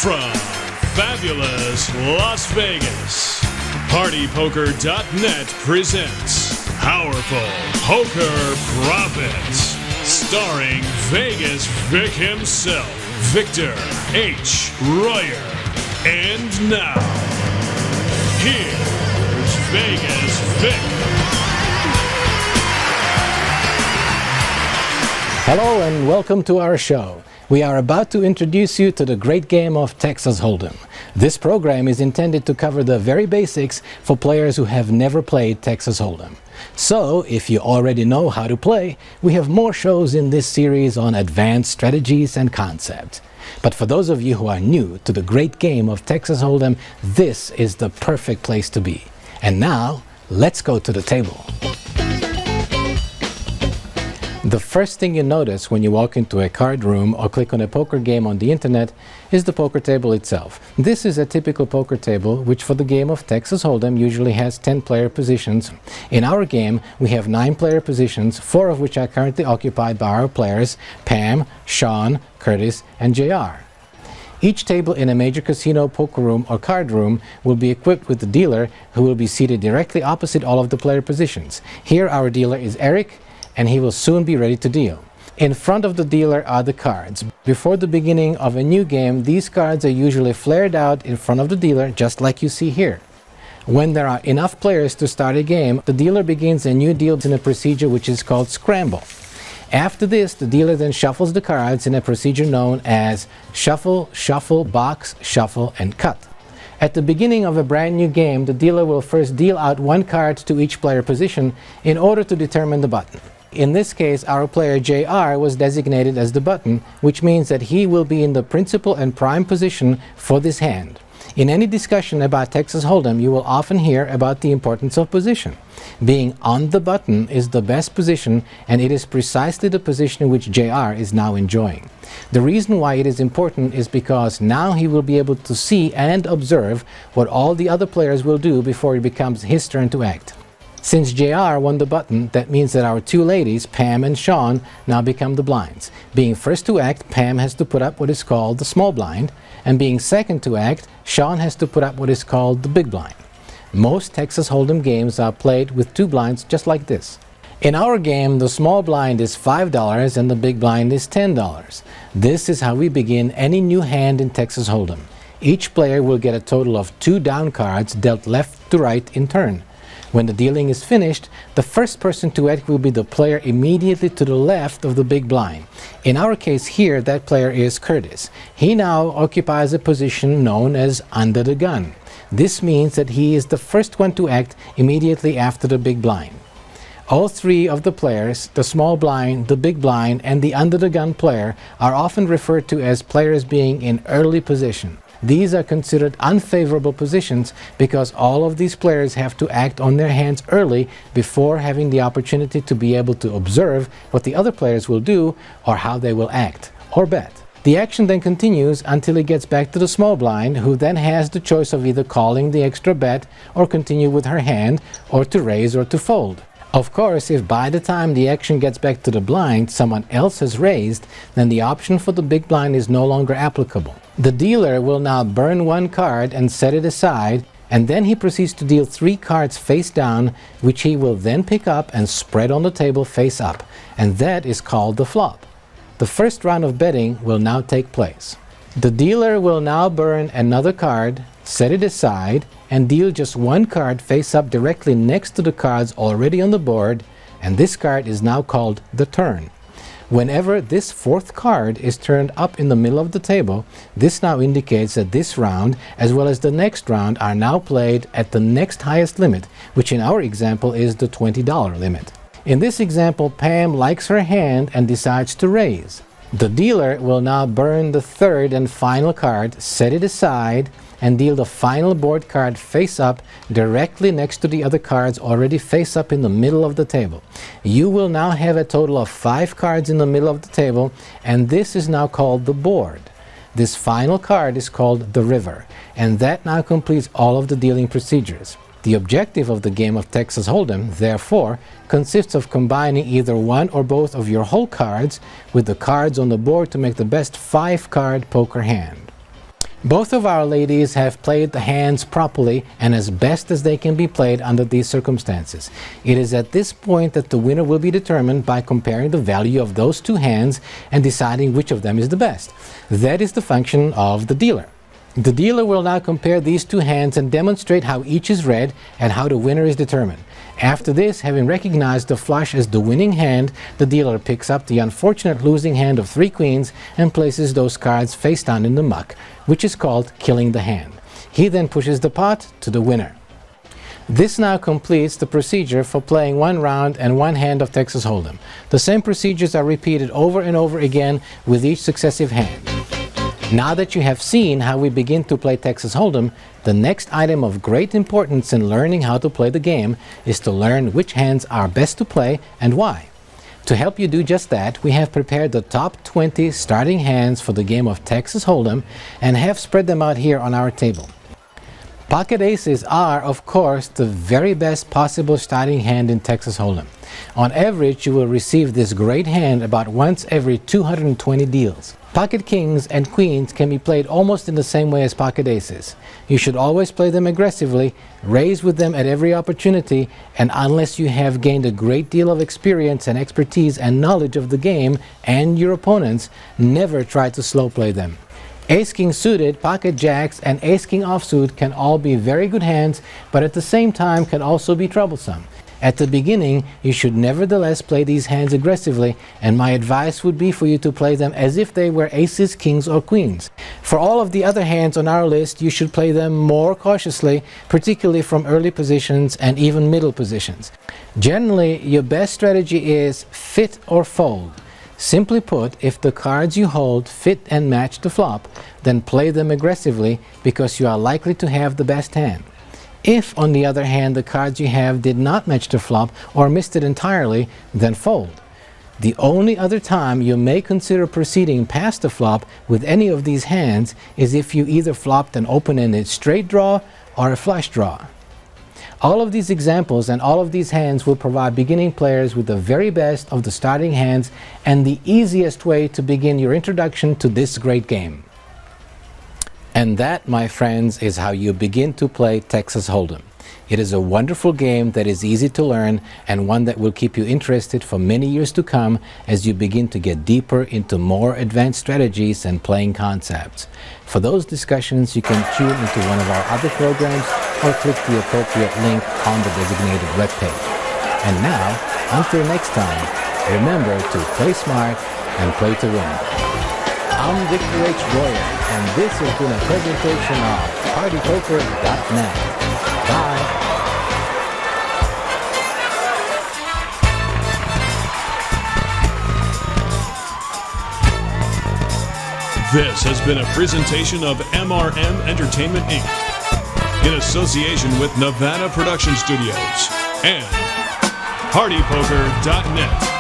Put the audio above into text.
From fabulous Las Vegas, PartyPoker.net presents Powerful Poker Profits, starring Vegas Vic himself, Victor H. Royer. And now, here's Vegas Vic. Hello and welcome to our show. We are about to introduce you to the great game of Texas Holdem. This program is intended to cover the very basics for players who have never played Texas Holdem. So, if you already know how to play, we have more shows in this series on advanced strategies and concepts. But for those of you who are new to the great game of Texas Holdem, this is the perfect place to be. And now, let's go to the table. The first thing you notice when you walk into a card room or click on a poker game on the internet is the poker table itself. This is a typical poker table which for the game of Texas Holdem usually has 10 player positions. In our game we have 9 player positions, 4 of which are currently occupied by our players Pam, Sean, Curtis and JR. Each table in a major casino, poker room or card room will be equipped with the dealer who will be seated directly opposite all of the player positions. Here our dealer is Eric, and he will soon be ready to deal. In front of the dealer are the cards. Before the beginning of a new game, these cards are usually flared out in front of the dealer, just like you see here. When there are enough players to start a game, the dealer begins a new deal in a procedure which is called Scramble. After this, the dealer then shuffles the cards in a procedure known as Shuffle, Shuffle, Box, Shuffle, and Cut. At the beginning of a brand new game, the dealer will first deal out one card to each player position in order to determine the button. In this case, our player JR was designated as the button, which means that he will be in the principal and prime position for this hand. In any discussion about Texas Holdem, you will often hear about the importance of position. Being on the button is the best position, and it is precisely the position which JR is now enjoying. The reason why it is important is because now he will be able to see and observe what all the other players will do before it becomes his turn to act. Since JR won the button, that means that our two ladies, Pam and Sean, now become the blinds. Being first to act, Pam has to put up what is called the small blind, and being second to act, Sean has to put up what is called the big blind. Most Texas Holdem games are played with 2 blinds just like this. In our game, the small blind is $5 and the big blind is $10. This is how we begin any new hand in Texas Holdem. Each player will get a total of 2 down cards dealt left to right in turn. When the dealing is finished, the first person to act will be the player immediately to the left of the big blind. In our case here, that player is Curtis. He now occupies a position known as under the gun. This means that he is the first one to act immediately after the big blind. All 3 of the players, the small blind, the big blind, and the under the gun player, are often referred to as players being in early position. These are considered unfavorable positions because all of these players have to act on their hands early before having the opportunity to be able to observe what the other players will do or how they will act or bet. The action then continues until it gets back to the small blind, who then has the choice of either calling the extra bet or continue with her hand, or to raise or to fold. Of course, if by the time the action gets back to the blind someone else has raised, then the option for the big blind is no longer applicable. The dealer will now burn 1 card and set it aside, and then he proceeds to deal 3 cards face down, which he will then pick up and spread on the table face up, and that is called the flop. The first round of betting will now take place. The dealer will now burn another card, set it aside, and deal just 1 card face up directly next to the cards already on the board, and this card is now called the turn. Whenever this 4th card is turned up in the middle of the table, this now indicates that this round, as well as the next round, are now played at the next highest limit, which in our example is the $20 limit. In this example, Pam likes her hand and decides to raise. The dealer will now burn the 3rd and final card, set it aside, and deal the final board card face up directly next to the other cards already face up in the middle of the table. You will now have a total of 5 cards in the middle of the table, and this is now called the board. This final card is called the river, and that now completes all of the dealing procedures. The objective of the game of Texas Holdem, therefore, consists of combining either one or both of your whole cards with the cards on the board to make the best 5-card poker hand. Both of our ladies have played the hands properly and as best as they can be played under these circumstances. It is at this point that the winner will be determined by comparing the value of those two hands and deciding which of them is the best. That is the function of the dealer. The dealer will now compare these two hands and demonstrate how each is read and how the winner is determined. After this, having recognized the flush as the winning hand, the dealer picks up the unfortunate losing hand of 3 queens and places those cards face down in the muck, which is called killing the hand. He then pushes the pot to the winner. This now completes the procedure for playing 1 round and 1 hand of Texas Hold'em. The same procedures are repeated over and over again with each successive hand. Now that you have seen how we begin to play Texas Hold'em, the next item of great importance in learning how to play the game is to learn which hands are best to play and why. To help you do just that, we have prepared the top 20 starting hands for the game of Texas Hold'em and have spread them out here on our table. Pocket aces are, of course, the very best possible starting hand in Texas Hold'em. On average, you will receive this great hand about once every 220 deals. Pocket kings and queens can be played almost in the same way as pocket aces. You should always play them aggressively, raise with them at every opportunity, and unless you have gained a great deal of experience and expertise and knowledge of the game and your opponents, never try to slow play them. Ace-king suited, pocket jacks, and ace-king offsuit can all be very good hands, but at the same time can also be troublesome. At the beginning, you should nevertheless play these hands aggressively, and my advice would be for you to play them as if they were aces, kings, or queens. For all of the other hands on our list, you should play them more cautiously, particularly from early positions and even middle positions. Generally, your best strategy is fit or fold. Simply put, if the cards you hold fit and match the flop, then play them aggressively because you are likely to have the best hand. If, on the other hand, the cards you have did not match the flop or missed it entirely, then fold. The only other time you may consider proceeding past the flop with any of these hands is if you either flopped an open-ended straight draw or a flush draw. All of these examples and all of these hands will provide beginning players with the very best of the starting hands and the easiest way to begin your introduction to this great game. And that, my friends, is how you begin to play Texas Hold'em. It is a wonderful game that is easy to learn and one that will keep you interested for many years to come as you begin to get deeper into more advanced strategies and playing concepts. For those discussions, you can tune into one of our other programs or click the appropriate link on the designated webpage. And now, until next time, remember to play smart and play to win. I'm Victor H. Royer, and this has been a presentation of PartyPoker.net. Bye. This has been a presentation of MRM Entertainment, Inc. in association with Nevada Production Studios and PartyPoker.net.